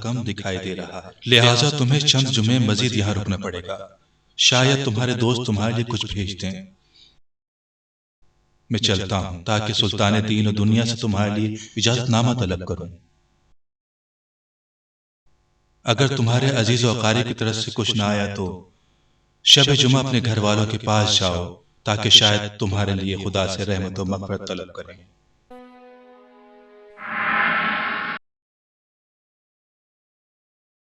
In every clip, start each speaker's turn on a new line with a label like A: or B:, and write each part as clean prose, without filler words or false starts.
A: کم دکھائی دے رہا ہے، لہٰذا تمہیں چند جمعے مزید یہاں رکنا پڑے گا، شاید تمہارے دوست تمہارے لیے کچھ بھیج دیں۔ میں چلتا ہوں تاکہ سلطان دین و دنیا سے تمہارے لیے اجازت نامہ طلب کروں۔ اگر تمہارے عزیز و اقارب کی طرف سے کچھ نہ آیا تو شب جمعہ اپنے گھر والوں کے پاس جاؤ تاکہ شاید تمہارے لیے خدا سے رحمت و مغفرت طلب کریں۔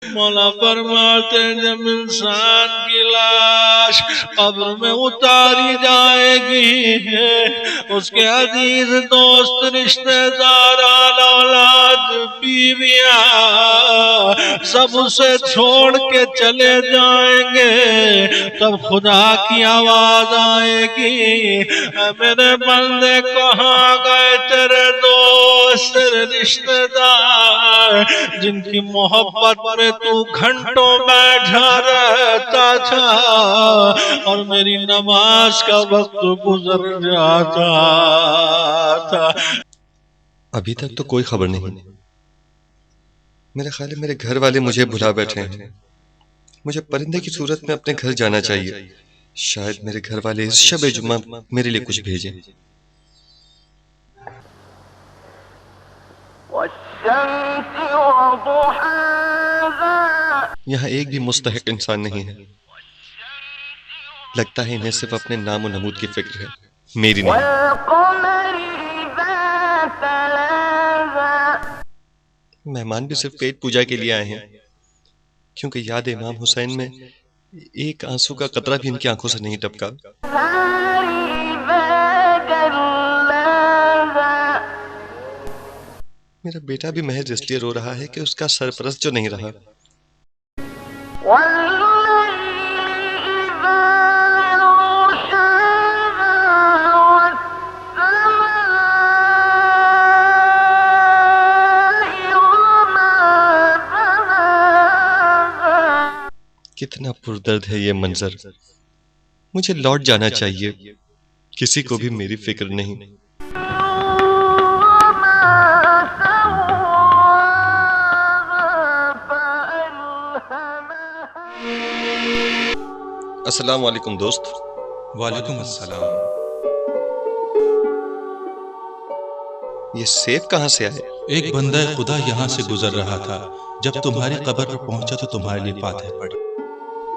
B: مولا فرماتے جب انسان کی لاش قبر میں اتاری جائے گی، اس کے عزیز دوست، رشتہ دار، اولاد، بیویاں سب اسے چھوڑ کے چلے جائیں گے، تب خدا کی آواز آئے گی، اے میرے بندے کہاں گئے تیرے دوست، تیرے رشتہ دار جن کی محبت میں تو گھنٹوں بیٹھا رہتا تھا اور میری نماز کا وقت گزر جاتا تھا؟
C: ابھی تک تو کوئی خبر نہیں۔ میرے خیال ہے میرے گھر والے مجھے بھلا بیٹھے ہیں۔ مجھے پرندے کی صورت میں اپنے گھر جانا چاہیے، شاید میرے گھر والے اس شب جمعہ میرے لیے کچھ بھیجیں۔ یہاں ایک بھی مستحق انسان نہیں ہے، لگتا ہے انہیں صرف اپنے نام و نمود کی فکر ہے، میری نہیں۔ مہمان بھی صرف پیٹ پوجا کے لیے آئے ہیں، کیونکہ یاد امام حسین میں ایک آنسو کا قطرہ بھی ان کی آنکھوں سے نہیں ٹپکا۔ میرا بیٹا بھی محض اس لیے رو رہا ہے کہ اس کا سرپرست جو نہیں رہا۔ کتنا پردرد ہے یہ منظر، مجھے لوٹ جانا چاہیے، کسی کو بھی میری فکر نہیں۔ السلام علیکم دوست۔
A: وعلیکم السلام۔
C: یہ سیف کہاں سے آئے؟
A: ایک بندہ خدا یہاں سے گزر رہا تھا، جب تمہاری قبر پر پہنچا تو تمہارے لیے فاتح پڑھی،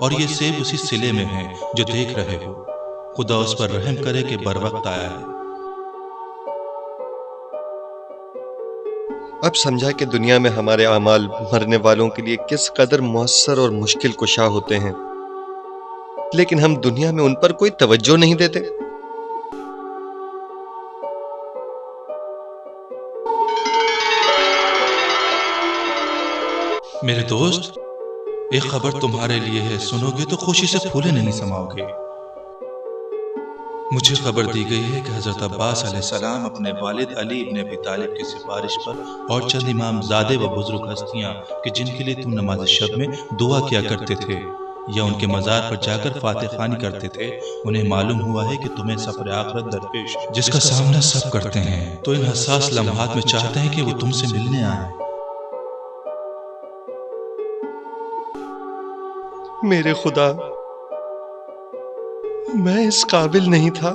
A: اور یہ سیب اسی سلے میں ہے جو دیکھ رہے ہو، خدا اس پر رحم کرے کہ بر وقت آیا ہے۔
C: اب سمجھا کہ دنیا میں ہمارے اعمال مرنے والوں کے لیے کس قدر مؤثر اور مشکل کشا ہوتے ہیں، لیکن ہم دنیا میں ان پر کوئی توجہ نہیں دیتے۔
A: میرے دوست، ایک خبر تمہارے لیے ہے، سنو گے تو خوشی سے پھولے نہیں سماؤ گے۔ مجھے خبر دی گئی ہے کہ حضرت عباس علیہ السلام اپنے والد علی ابن ابی طالب کی سفارش پر اور چند امام زادے و بزرگ ہستیاں کہ جن کے لیے تم نماز شب میں دعا کیا کرتے تھے یا ان کے مزار پر جا کر فاتح خوانی کرتے تھے، انہیں معلوم ہوا ہے کہ تمہیں سفر آخرت درپیش جس کا سامنا سب کرتے ہیں، تو ان حساس لمحات میں چاہتے ہیں کہ وہ تم سے ملنے آئیں۔
C: میرے خدا، میں اس قابل نہیں تھا،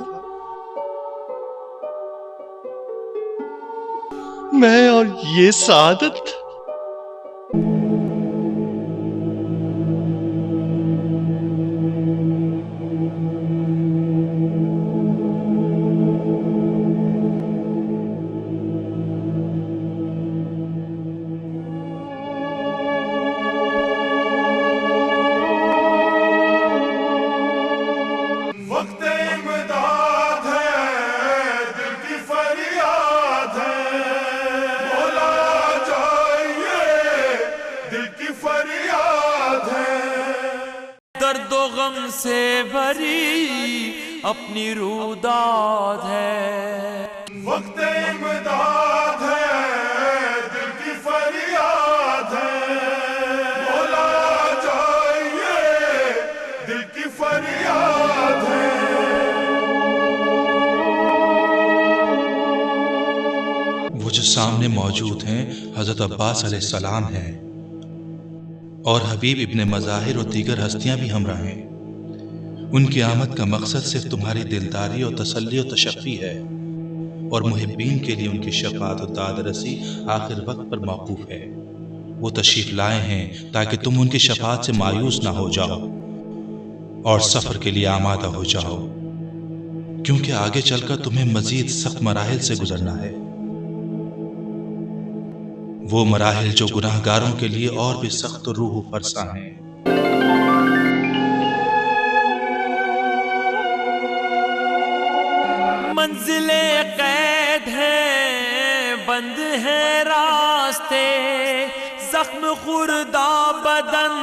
C: میں اور یہ سعادت۔
D: درد و غم سے بھری اپنی روداد ہے،
E: وقت امداد ہے، دل کی فریاد ہے، مولا چاہیے، دل کی فریاد ہے۔
A: وہ جو سامنے موجود ہیں حضرت عباس علیہ السلام ہیں، اور حبیب ابن مظاہر اور دیگر ہستیاں بھی ہمراہ ہیں۔ ان کی آمد کا مقصد صرف تمہاری دلداری اور تسلی و تشفی ہے، اور محبین کے لیے ان کی شفاعت و داد رسی آخر وقت پر موقوف ہے۔ وہ تشریف لائے ہیں تاکہ تم ان کی شفاعت سے مایوس نہ ہو جاؤ اور سفر کے لیے آمادہ ہو جاؤ، کیونکہ آگے چل کر تمہیں مزید سخت مراحل سے گزرنا ہے، وہ مراحل جو گناہ گاروں کے لیے اور بھی سخت و روح فرسا ہیں۔
D: منزل قید ہے، بند ہے راستے، زخم خوردہ بدن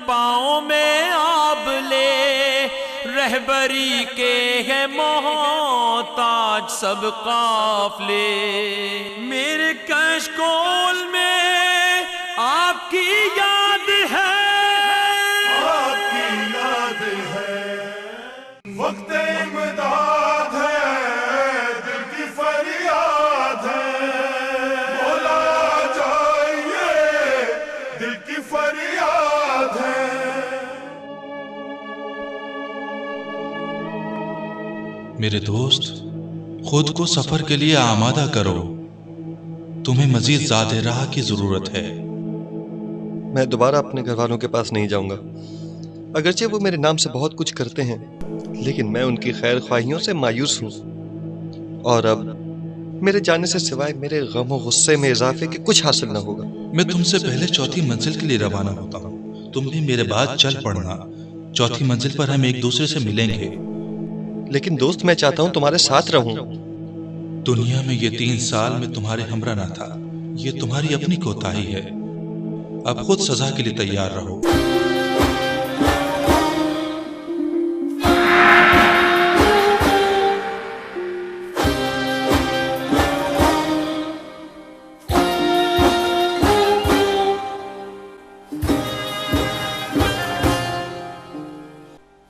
D: پاؤں میں آب لے، رہبری کے ہے محتاج سب قافلے، میرے کشکول میں آپ کی یاد ہے،
E: آپ کی یاد ہے، وقت امداد ہے، دل کی فریاد ہے، مولا جائیے، دل کی فریاد ہے۔
A: میرے دوست، خود کو سفر کے لیے آمادہ کرو، تمہیں مزید زیادہ راہ کی ضرورت ہے۔
C: میں دوبارہ اپنے گھر والوں کے پاس نہیں جاؤں گا، اگرچہ وہ میرے نام سے بہت کچھ کرتے ہیں، لیکن میں ان کی خیر خواہیوں سے مایوس ہوں، اور اب میرے جانے سے سوائے میرے غم و غصے میں اضافے کے کچھ حاصل نہ ہوگا۔
A: میں تم سے پہلے چوتھی منزل کے لیے روانہ ہوتا ہوں، تم بھی میرے بعد چل پڑنا، چوتھی منزل پر ہم ایک دوسرے سے ملیں گے۔
C: لیکن دوست، میں چاہتا ہوں تمہارے ساتھ رہوں۔
A: دنیا میں یہ 3 سال میں تمہارے ہمراہ نہ تھا، یہ تمہاری اپنی کوتاہی ہے، اب خود سزا کے لیے تیار رہو۔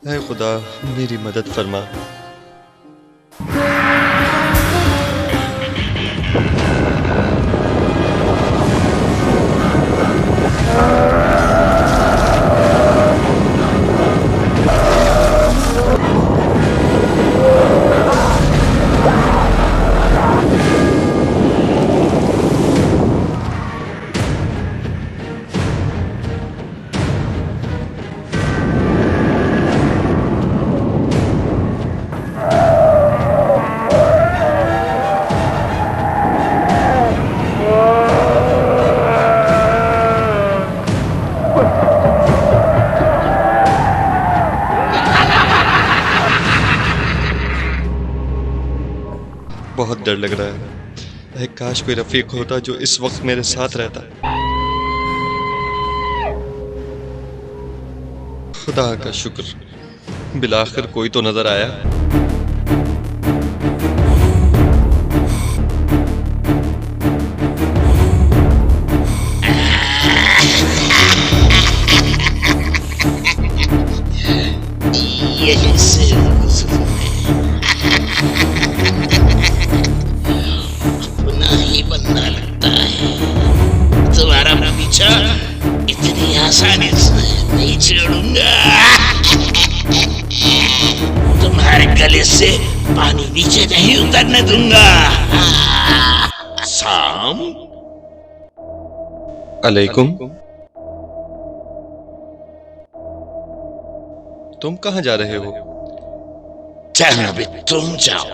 C: اے خدا، میری مدد فرما۔ بہت ڈر لگ رہا ہے، اے کاش کوئی رفیق ہوتا جو اس وقت میرے ساتھ رہتا۔ خدا کا شکر، بالآخر کوئی تو نظر آیا۔
F: اتنی آسانی سے نہیں چھوڑوں گا، تمہارے گلے سے پانی نیچے نہیں اترنے دوں گا۔ سام
C: علیکم۔ تم کہاں جا رہے ہو؟
F: چلو بھی تم جاؤ۔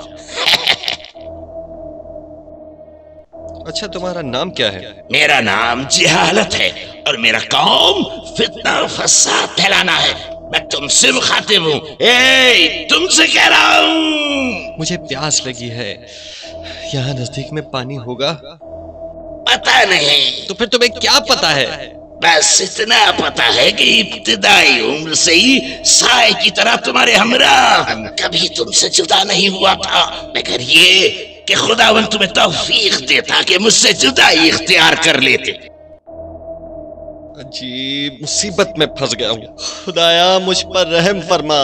C: اچھا، تمہارا نام کیا ہے؟
F: میرا نام جہالت ہے اور میرا کام فتنہ و فساد پھیلانا ہے۔ میں تم سے مخاطب ہوں، تم سے کہہ رہا ہوں۔
C: مجھے پیاس لگی ہے، یہاں نزدیک میں پانی ہوگا؟
F: پتہ نہیں۔
C: تو پھر تمہیں کیا پتا ہے؟
F: بس اتنا پتا ہے کہ ابتدائی عمر سے ہی سائے کی طرح تمہارے ہمراہ، کبھی تم سے جدا نہیں ہوا تھا، مگر یہ کہ خداوند تمہیں توفیق دیتا کہ مجھ سے جدائی اختیار کر لیتے۔
C: عجیب مصیبت میں پھنس گیا ہوں، خدایا مجھ پر رحم فرما۔